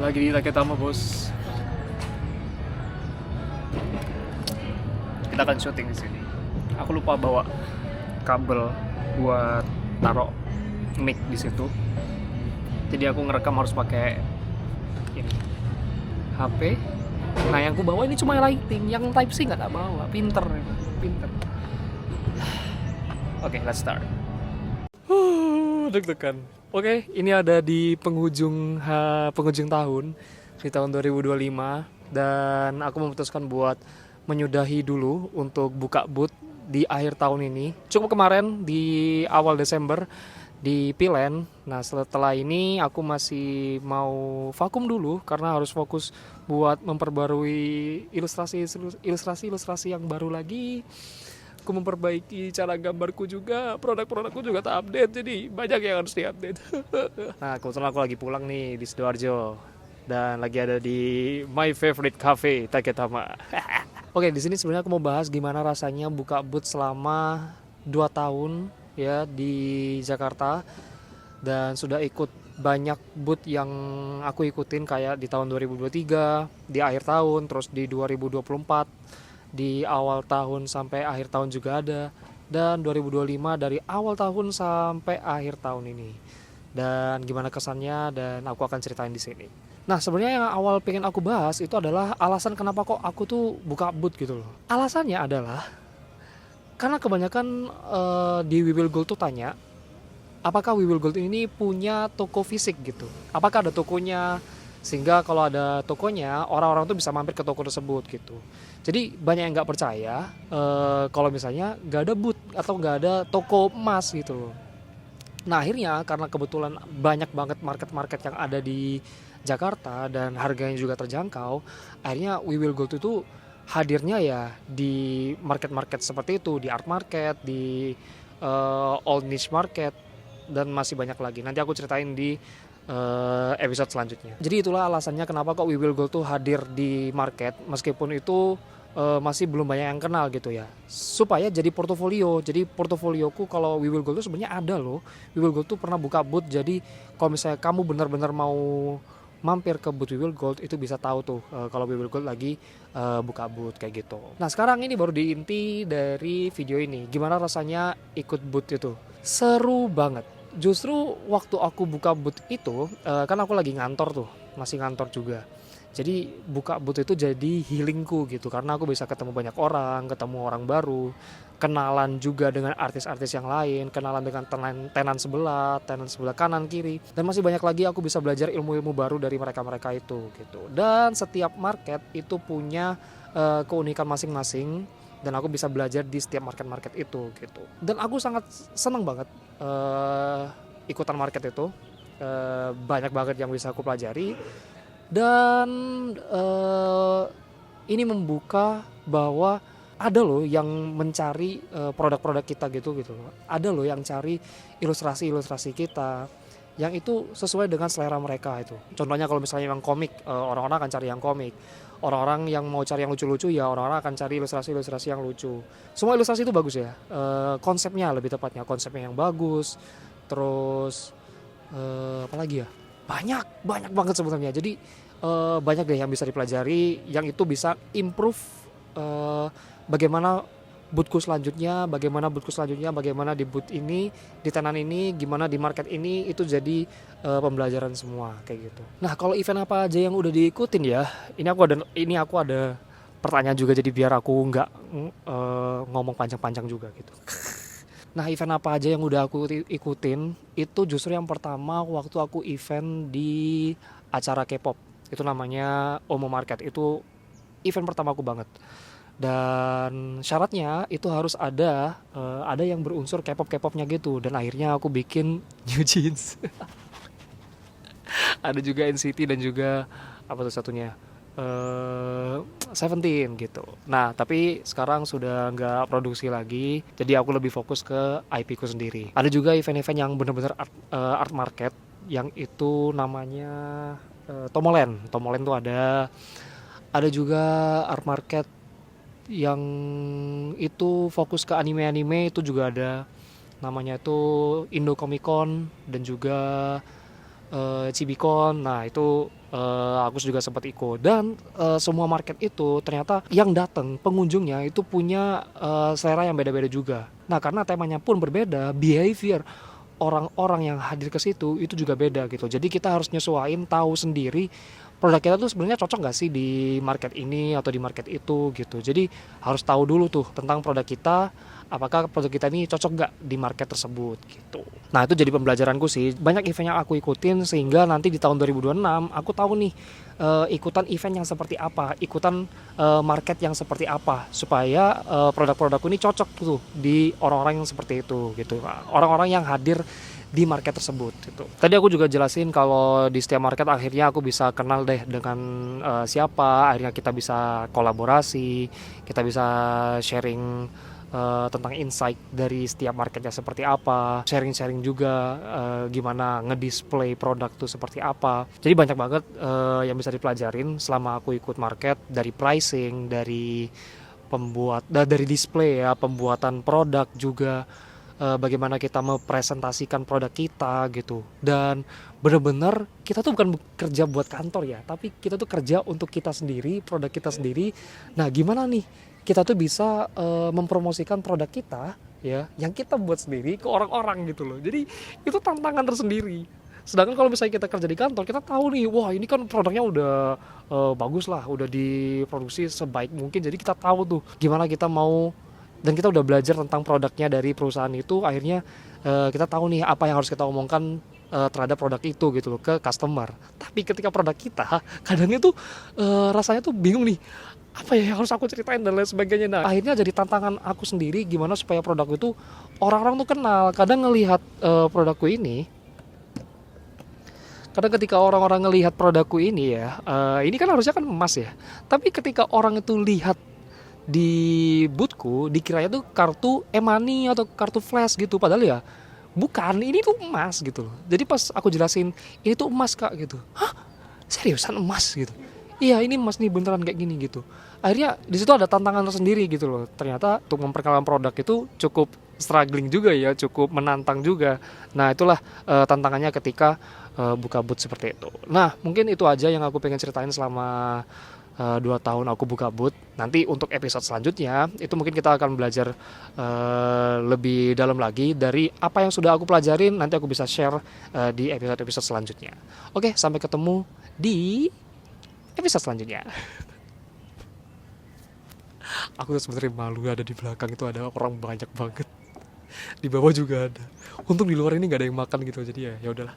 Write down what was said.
Lagi di Taketama, bos. Kita akan syuting di sini. Aku lupa bawa kabel buat taruh mic di situ. Jadi aku ngerekam harus pakai ini HP. Nah, yang aku bawa ini cuma lighting, yang Type C nggak bawa. Pinter. Oke, let's start. Deg-degan. Oke, ini ada di penghujung tahun di tahun 2025 dan aku memutuskan buat menyudahi dulu untuk buka booth di akhir tahun ini. Cukup kemarin di awal Desember di Pilen. Nah, setelah ini aku masih mau vakum dulu karena harus fokus buat memperbarui ilustrasi yang baru lagi. Aku memperbaiki cara gambarku juga, produk-produkku juga tak update, jadi banyak yang harus diupdate. Nah, kebetulan aku lagi pulang nih di Sidoarjo dan lagi ada di my favorite cafe Taketama. Oke, di sini sebenarnya aku mau bahas gimana rasanya buka booth selama 2 tahun ya di Jakarta, dan sudah ikut banyak booth yang aku ikutin kayak di tahun 2023, di akhir tahun, terus di 2024, di awal tahun sampai akhir tahun juga ada, dan 2025 dari awal tahun sampai akhir tahun ini. Dan gimana kesannya, dan aku akan ceritain di sini. Nah, sebenarnya yang awal pengen aku bahas itu adalah alasan kenapa kok aku tuh buka booth gitu loh. Alasannya adalah karena kebanyakan di We Will Gold tuh tanya, apakah We Will Gold ini punya toko fisik gitu? Apakah ada tokonya? Sehingga kalau ada tokonya, orang-orang tuh bisa mampir ke toko tersebut gitu. Jadi banyak yang nggak percaya kalau misalnya nggak ada booth atau nggak ada toko emas gitu loh. Nah, akhirnya karena kebetulan banyak banget market-market yang ada di Jakarta dan harganya juga terjangkau, akhirnya We Will Gold itu hadirnya ya di market-market seperti itu, di art market, di old niche market, dan masih banyak lagi. Nanti aku ceritain di episode selanjutnya. Jadi itulah alasannya kenapa kok We Will Gold tuh hadir di market, meskipun itu masih belum banyak yang kenal gitu ya. Supaya jadi portofolio. Jadi portofolioku kalau We Will Gold tuh sebenarnya ada loh. We Will Gold tuh pernah buka booth. Jadi kalau misalnya kamu benar-benar mau mampir ke booth We Will Gold, itu bisa tahu tuh kalau We Will Gold lagi buka booth kayak gitu. Nah, sekarang ini baru di inti dari video ini. Gimana rasanya ikut booth itu? Seru banget. Justru waktu aku buka booth itu, kan aku lagi ngantor tuh, masih ngantor juga. Jadi buka booth itu jadi healingku gitu, karena aku bisa ketemu banyak orang, ketemu orang baru, kenalan juga dengan artis-artis yang lain, kenalan dengan tenan sebelah kanan kiri, dan masih banyak lagi aku bisa belajar ilmu-ilmu baru dari mereka-mereka itu gitu. Dan setiap market itu punya keunikan masing-masing, dan aku bisa belajar di setiap market-market itu gitu. Dan aku sangat senang banget ikutan market itu, banyak banget yang bisa aku pelajari, dan ini membuka bahwa ada loh yang mencari produk-produk kita gitu loh. Ada loh yang cari ilustrasi-ilustrasi kita yang itu sesuai dengan selera mereka itu. Contohnya kalau misalnya yang komik, orang-orang akan cari yang komik. Orang-orang yang mau cari yang lucu-lucu, ya orang-orang akan cari ilustrasi-ilustrasi yang lucu. Semua ilustrasi itu bagus ya. Konsepnya lebih tepatnya, konsepnya yang bagus. Terus apa lagi ya? Banyak banget sebenarnya. Jadi banyak deh yang bisa dipelajari, yang itu bisa improve bagaimana bootku selanjutnya, bagaimana di boot ini, di tenan ini, gimana di market ini, itu jadi pembelajaran semua kayak gitu. Nah, kalau event apa aja yang udah diikutin ya, ini aku ada pertanyaan juga, jadi biar aku nggak ngomong panjang-panjang juga gitu. Nah, event apa aja yang udah aku ikutin, itu justru yang pertama waktu aku event di acara K-pop. Itu namanya Omo Market, itu event pertama aku banget. Dan syaratnya itu harus ada yang berunsur K-popnya gitu, dan akhirnya aku bikin New Jeans. Ada juga NCT dan juga apa tuh satunya, Seventeen gitu. Nah, tapi sekarang sudah nggak produksi lagi, jadi aku lebih fokus ke IP ku sendiri. Ada juga event-event yang benar-benar art market, yang itu namanya Tomoland tuh ada juga art market yang itu fokus ke anime-anime, itu juga ada, namanya itu Indo Comic Con, dan juga Cibicon. Nah itu aku juga sempat ikut, dan semua market itu ternyata yang datang pengunjungnya itu punya selera yang beda-beda juga. Nah karena temanya pun berbeda, behavior orang-orang yang hadir ke situ itu juga beda gitu. Jadi kita harus nyesuaiin, tahu sendiri produk kita tuh sebenarnya cocok nggak sih di market ini atau di market itu gitu. Jadi harus tahu dulu tuh tentang produk kita, apakah produk kita ini cocok nggak di market tersebut gitu. Nah itu jadi pembelajaranku sih. Banyak event yang aku ikutin sehingga nanti di tahun 2026 aku tahu nih ikutan event yang seperti apa, ikutan market yang seperti apa, supaya produk-produkku ini cocok tuh di orang-orang yang seperti itu gitu. Orang-orang yang hadir di market tersebut gitu. Tadi aku juga jelasin kalau di setiap market akhirnya aku bisa kenal deh dengan siapa, akhirnya kita bisa kolaborasi, kita bisa sharing tentang insight dari setiap marketnya seperti apa, sharing-sharing juga gimana ngedisplay produk tuh seperti apa. Jadi banyak banget yang bisa dipelajarin selama aku ikut market, dari pricing, dari dari display ya, pembuatan produk juga, bagaimana kita mempresentasikan produk kita gitu. Dan bener-bener kita tuh bukan kerja buat kantor ya, tapi kita tuh kerja untuk kita sendiri, produk kita sendiri. Nah gimana nih kita tuh bisa mempromosikan produk kita ya yang kita buat sendiri ke orang-orang gitu loh. Jadi itu tantangan tersendiri. Sedangkan kalau misalnya kita kerja di kantor, kita tahu nih, wah ini kan produknya udah bagus lah, udah diproduksi sebaik mungkin. Jadi kita tahu tuh gimana kita mau, dan kita udah belajar tentang produknya dari perusahaan itu. Akhirnya kita tahu nih apa yang harus kita omongkan terhadap produk itu gitu loh ke customer. Tapi ketika produk kita kadangnya tuh rasanya tuh bingung nih, apa ya yang harus aku ceritain dan lain sebagainya. Nah akhirnya jadi tantangan aku sendiri gimana supaya produk itu orang-orang tuh kenal. Kadang ngelihat produkku ini, kadang ketika orang-orang ngelihat produkku ini ya, ini kan harusnya kan emas ya, tapi ketika orang itu lihat di bootku dikiranya tuh kartu e-money atau kartu flash gitu, padahal ya bukan, ini tuh emas gitu loh. Jadi pas aku jelasin ini tuh emas kak gitu, hah seriusan emas gitu, iya ini emas nih beneran kayak gini gitu. Akhirnya di situ ada tantangan tersendiri gitu loh. Ternyata untuk memperkenalkan produk itu cukup struggling juga ya, cukup menantang juga. Nah itulah tantangannya ketika buka booth seperti itu. Nah mungkin itu aja yang aku pengen ceritain selama 2 tahun aku buka booth. Nanti untuk episode selanjutnya itu mungkin kita akan belajar lebih dalam lagi dari apa yang sudah aku pelajarin. Nanti aku bisa share di episode-episode selanjutnya. Oke, sampai ketemu di episode selanjutnya. Aku tuh sebenarnya malu, ada di belakang itu ada orang banyak banget. Di bawah juga ada. Untung di luar ini nggak ada yang makan gitu, jadi ya udahlah.